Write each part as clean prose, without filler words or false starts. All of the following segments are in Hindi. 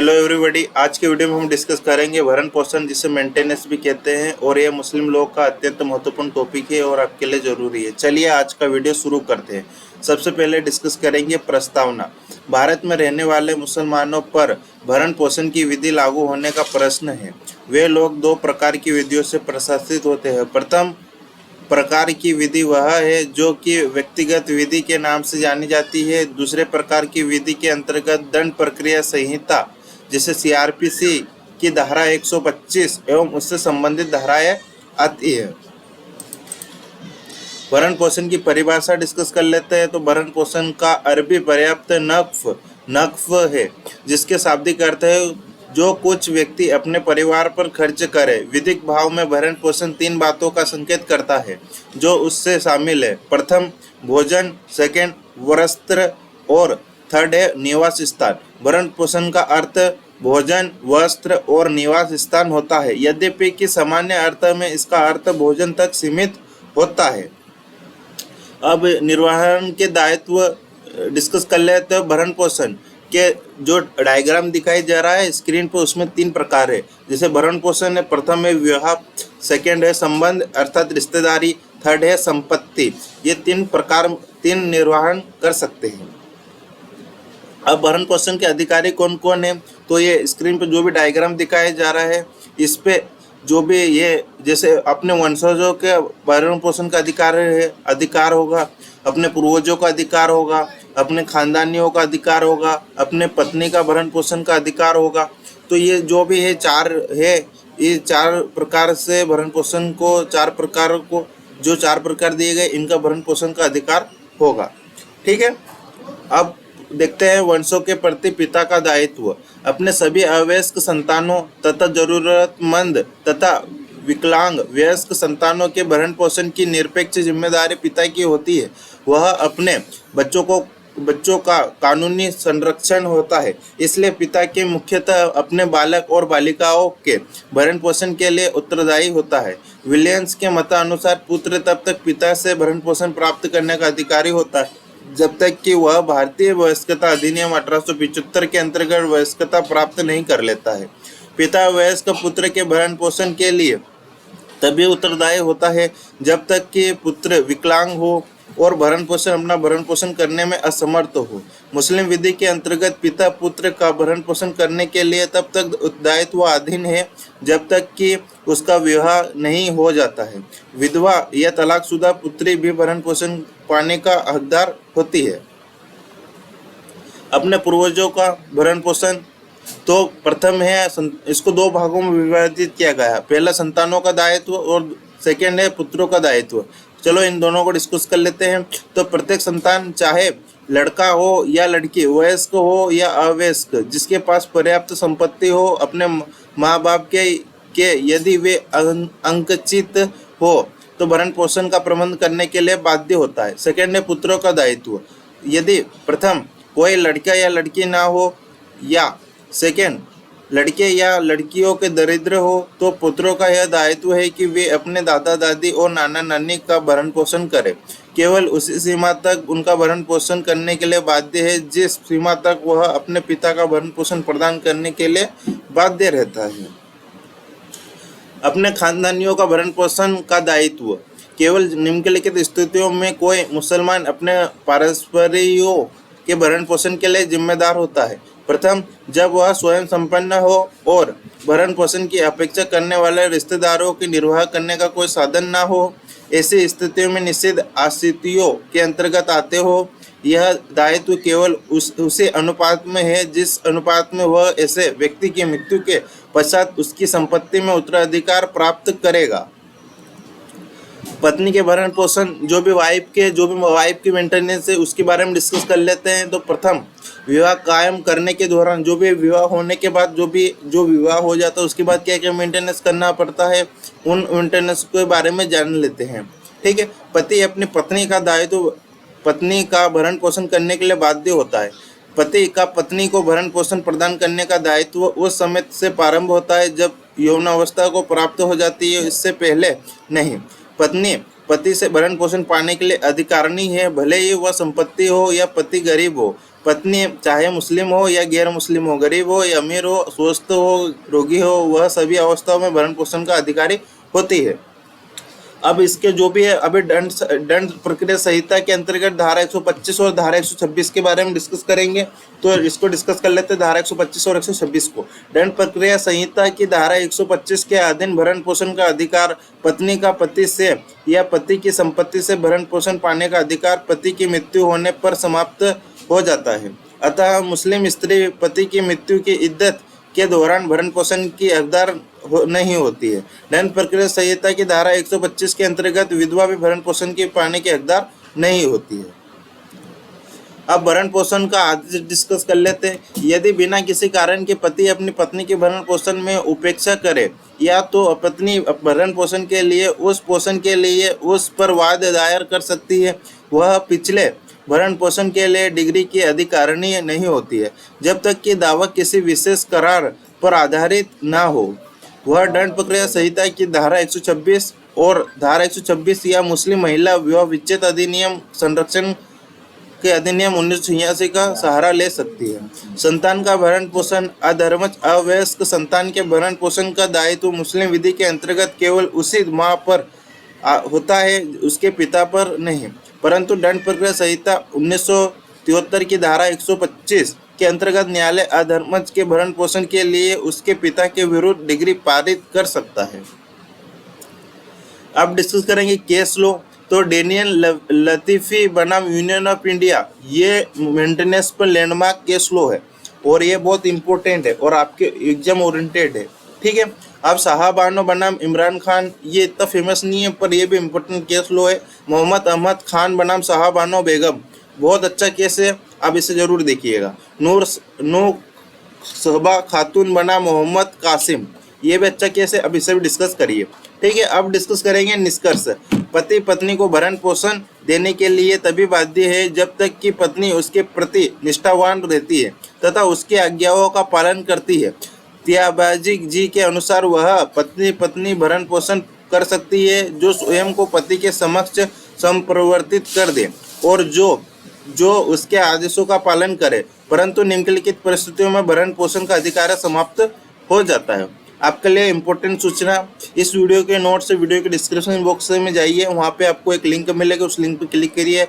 Hello everybody. आज के वीडियो में हम डिस्कस करेंगे भरण पोषण, जिसे मेंटेनेंस भी कहते हैं, और यह मुस्लिम लोग का अत्यंत महत्वपूर्ण टॉपिक है और आपके लिए जरूरी है। चलिए आज का वीडियो शुरू करते हैं। सबसे पहले डिस्कस करेंगे प्रस्तावना। भारत में रहने वाले मुसलमानों पर भरण पोषण की विधि लागू होने का प्रश्न है। वे लोग दो प्रकार की विधियों से प्रशासित होते हैं। प्रथम प्रकार की विधि वह है जो कि व्यक्तिगत विधि के नाम से जानी जाती है। दूसरे प्रकार की विधि के अंतर्गत दंड प्रक्रिया संहिता, जैसे सीआरपीसी की धारा 125 एवं उससे संबंधित धाराएं आती है। भरण पोषण की परिभाषा डिस्कस कर लेते हैं। तो भरण पोषण का अरबी पर्याप्त नक्फ है, जिसके शाब्दिक अर्थ है जो कुछ व्यक्ति अपने परिवार पर खर्च करे। विधिक भाव में भरण पोषण तीन बातों का संकेत करता है जो उससे शामिल है। प्रथम भोजन, सेकंड वस्त्र और थर्ड है निवास स्थान। भरण पोषण का अर्थ भोजन, वस्त्र और निवास स्थान होता है, यद्यपि कि सामान्य अर्थ में इसका अर्थ भोजन तक सीमित होता है। अब निर्वहन के दायित्व डिस्कस कर लेते हैं। भरण पोषण के जो डायग्राम दिखाई जा रहा है स्क्रीन पर, उसमें तीन प्रकार है। जैसे भरण पोषण है, प्रथम है विवाह, सेकंड है संबंध अर्थात रिश्तेदारी, थर्ड है संपत्ति। ये तीन निर्वहन कर सकते हैं। अब भरण पोषण के अधिकारी कौन कौन है, तो ये स्क्रीन पर जो भी डायग्राम दिखाया जा रहा है इस पे जो भी ये जैसे अपने वंशजों के भरण पोषण का अधिकार होगा, अपने पूर्वजों का अधिकार होगा, अपने खानदानियों का अधिकार होगा, अपने पत्नी का भरण पोषण का अधिकार होगा। तो ये जो भी है ये चार प्रकार से भरण पोषण को चार प्रकार दिए गए, इनका भरण पोषण का अधिकार होगा। ठीक है। अब देखते हैं वंशों के प्रति पिता का दायित्व। अपने सभी अवयस्क संतानों तथा जरूरतमंद तथा विकलांग वयस्क संतानों के भरण पोषण की निरपेक्ष जिम्मेदारी पिता की होती है। वह अपने बच्चों का कानूनी संरक्षण होता है, इसलिए पिता के मुख्यतः अपने बालक और बालिकाओं के भरण पोषण के लिए उत्तरदायी होता है। विलियम्स के मतानुसार पुत्र तब तक पिता से भरण पोषण प्राप्त करने का अधिकारी होता है जब तक कि वह भारतीय वयस्कता अधिनियम 1875 के अंतर्गत वयस्कता प्राप्त नहीं कर लेता है। पिता वयस्क पुत्र के भरण पोषण के लिए तभी उत्तरदायी होता है जब तक कि पुत्र विकलांग हो और अपना भरण पोषण करने में असमर्थ हो। मुस्लिम विधि के अंतर्गत पिता पुत्र का भरण पोषण करने के लिए तब तक उत्तरदायित्व अधीन है जब तक कि उसका विवाह नहीं हो जाता है। विधवा या तलाकशुदा पुत्री भी भरण पोषण पाने का हकदार होती है। अपने पूर्वजों का भरण पोषण तो प्रथम है, इसको दो भागों में विभाजित किया गया है। पहला संतानों का दायित्व और सेकंड है पुत्रों का दायित्व। चलो इन दोनों को डिस्कस कर लेते हैं। तो प्रत्येक संतान, चाहे लड़का हो या लड़की, वयस्क हो या अवयस्क, जिसके पास पर्याप्त संपत्ति हो, अपने माँ बाप के यदि वे अंकचित हो तो भरण पोषण का प्रबंध करने के लिए बाध्य होता है। सेकंड है पुत्रों का दायित्व। यदि प्रथम कोई लड़का या लड़की ना हो या सेकंड लड़के या लड़कियों के दरिद्र हो तो पुत्रों का यह दायित्व है कि वे अपने दादा दादी और नाना नानी का भरण पोषण करें। केवल उसी सीमा तक उनका भरण पोषण करने के लिए बाध्य है जिस सीमा तक वह अपने पिता का भरण पोषण प्रदान करने के लिए बाध्य रहता है। अपने खानदानियों का भरण पोषण का दायित्व। केवल निम्नलिखित स्थितियों में कोई मुसलमान अपने पारस्परियों के भरण पोषण के लिए जिम्मेदार होता है। प्रथम, जब वह स्वयं संपन्न हो और भरण पोषण की अपेक्षा करने वाले रिश्तेदारों की निर्वाह करने का कोई साधन न हो। ऐसी स्थितियों में निषिद्ध आश्रितियों के अंतर्गत आते हो। यह दायित्व केवल उसी अनुपात में है जिस अनुपात में वह ऐसे व्यक्ति की मृत्यु के पश्चात उसकी संपत्ति में उत्तराधिकार प्राप्त करेगा। पत्नी के भरण पोषण, जो भी वाइफ की मेंटेनेंस है उसके बारे में डिस्कस कर लेते हैं। तो प्रथम, विवाह कायम करने के दौरान जो भी विवाह होने के बाद जो विवाह हो जाता है उसके बाद क्या क्या मेंटेनेंस करना पड़ता है, उन मेंटेनेंस के बारे में जान लेते हैं। ठीक है। पति अपनी पत्नी का भरण पोषण करने के लिए बाध्य होता है। पति का पत्नी को भरण पोषण प्रदान करने का दायित्व उस समय से प्रारंभ होता है जब यौनावस्था को प्राप्त हो जाती है, इससे पहले नहीं। पत्नी पति से भरण पोषण पाने के लिए अधिकारिणी है, भले ही वह संपत्ति हो या पति गरीब हो। पत्नी चाहे मुस्लिम हो या गैर मुस्लिम हो, गरीब हो या अमीर हो, स्वस्थ हो, रोगी हो, वह सभी अवस्थाओं में भरण पोषण का अधिकारी होती है। अब इसके जो भी है, अभी दंड प्रक्रिया संहिता के अंतर्गत धारा 125 और धारा 126 के बारे में डिस्कस करेंगे। तो इसको डिस्कस कर लेते हैं, धारा 125 और 126 को। दंड प्रक्रिया संहिता की धारा 125 के अधीन भरण पोषण का अधिकार पत्नी का पति से या पति की संपत्ति से भरण पोषण पाने का अधिकार पति की मृत्यु होने पर समाप्त हो जाता है। अतः मुस्लिम स्त्री पति की मृत्यु की इद्दत के दौरान भरण पोषण की हकदार नहीं होती है। दंड प्रक्रिया संहिता की धारा 125 के अंतर्गत विधवा भी भरण पोषण के पाने की हकदार नहीं होती है। अब भरण पोषण का आदेश डिस्कस कर लेते हैं। यदि बिना किसी कारण के पति अपनी पत्नी के भरण पोषण में उपेक्षा करे या तो पत्नी भरण पोषण के लिए उस पोषण के लिए उस पर वाद दायर कर सकती है। वह पिछले भरण पोषण के लिए डिग्री की अधिकारिणी नहीं होती है जब तक कि दावा किसी विशेष करार पर आधारित ना हो। वह दंड प्रक्रिया संहिता की धारा 126 और धारा 126 या मुस्लिम महिला विवाह विच्छेद अधिनियम संरक्षण के अधिनियम 1986 का सहारा ले सकती है। संतान का भरण पोषण अधर्मज अवयस्क संतान के भरण पोषण का दायित्व मुस्लिम विधि के अंतर्गत केवल उसी माँ पर होता है, उसके पिता पर नहीं। परंतु दंड प्रक्रिया संहिता 1973 की धारा 125 के अंतर्गत न्यायालय अधर्मज के भरण पोषण के लिए उसके पिता के विरुद्ध डिग्री पारित कर सकता है। अब डिस्कस करेंगे केस लॉ। तो डेनियल लतीफ़ी बनाम यूनियन ऑफ इंडिया, ये मेंटेनेंस पर लैंडमार्क केस लॉ है और ये बहुत इंपॉर्टेंट है और आपके एग्जाम ओरिएंटेड है। ठीक है। अब साहबानो बनाम इमरान खान, ये इतना फेमस नहीं है पर ये भी इम्पोर्टेंट केस लॉ है। मोहम्मद अहमद खान बनाम साहबानो बेगम, बहुत अच्छा केस है, आप इसे जरूर देखिएगा। नूर सहबा खातून बनाम मोहम्मद कासिम, ये भी अच्छा केस है, अब इसे भी डिस्कस करिए। ठीक है। अब डिस्कस करेंगे निष्कर्ष। पति पत्नी को भरण पोषण देने के लिए तभी बाध्य है जब तक कि पत्नी उसके प्रति निष्ठावान रहती है तथा उसकी आज्ञाओं का पालन करती है। त्याबाजी जी के अनुसार वह पत्नी भरण पोषण कर सकती है जो स्वयं को पति के समक्ष संप्रवर्तित कर दे और जो उसके आदेशों का पालन करे, परंतु निम्नलिखित परिस्थितियों में भरण पोषण का अधिकार समाप्त हो जाता है। आपके लिए इम्पोर्टेंट सूचना, इस वीडियो के नोट्स से वीडियो के डिस्क्रिप्शन बॉक्स में जाइए, वहाँ पे आपको एक लिंक मिलेगा, उस लिंक पर क्लिक करिए,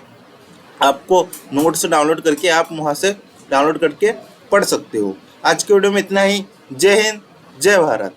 आपको नोट्स डाउनलोड करके आप वहाँ से डाउनलोड करके पढ़ सकते हो। आज के वीडियो में इतना ही। जय हिंद, जय भारत।